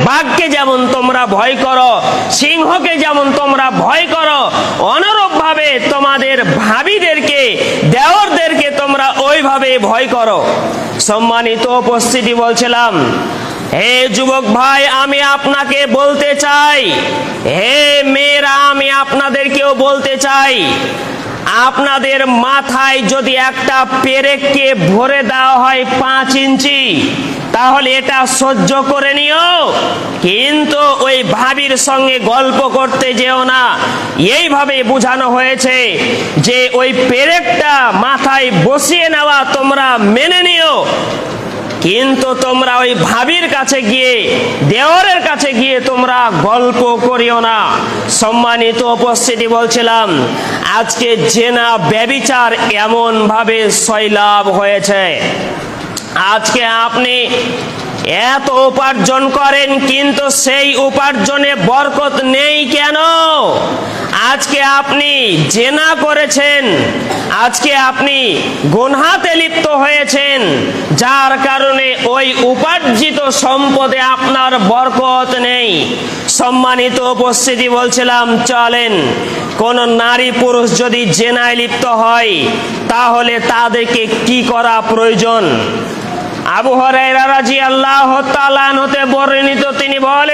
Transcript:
বাঘকে যেমন তোমরা ভয় করো, সিংহকে যেমন তোমরা ভয় করো, অনুরূপ ভাবে তোমাদের ভাবিদেরকে, দেওরদেরকে তোমরা ওইভাবে ভয় করো। সম্মানিত উপস্থিতি, বলছিলাম, হে যুবক ভাই, আমি আপনাকে বলতে চাই, হে মেয়েরা, আমি আপনাদেরকেও বলতে চাই, আপনাদের মাথায় যদি একটা পেরেককে ভরে দেওয়া হয় 5 ইঞ্চি, তাহলে এটা সহ্য করে নিও, কিন্তু ওই ভাবির সঙ্গে গল্প করতে যেও না। এইভাবে বোঝানো হয়েছে যে ওই পেরেকটা মাথায় বসিয়ে নেওয়া তোমরা মেনে নিও, কিন্তু তোমরা ওই ভাবির কাছে গিয়ে, দেওরের কাছে গিয়ে তোমরা গল্প করিও না। সম্মানিত উপস্থিতি, বলছিলাম, আজকে জেনা ব্যভিচার এমন ভাবে সয়লাভ হয়েছে। আজকে আপনি এত উপার্জন করেন, কিন্তু সেই উপার্জনে বরকত নেই কেন? আজকে আপনি জেনা করেছেন, আজকে আপনি গুনহাতে লিপ্ত হয়েছেন, যার কারণে ওই উপার্জিত সম্পদে আপনার বরকত নেই। সম্মানিত উপস্থিতি, বলছিলাম, চলেন, কোন নারী পুরুষ যদি জেনায় লিপ্ত হয়, তাহলে তাদেরকে কি করা প্রয়োজন? আবু হুরায়রা রাদিয়াল্লাহু তাআলা হতে বর্ণিত, তিনি বলেন,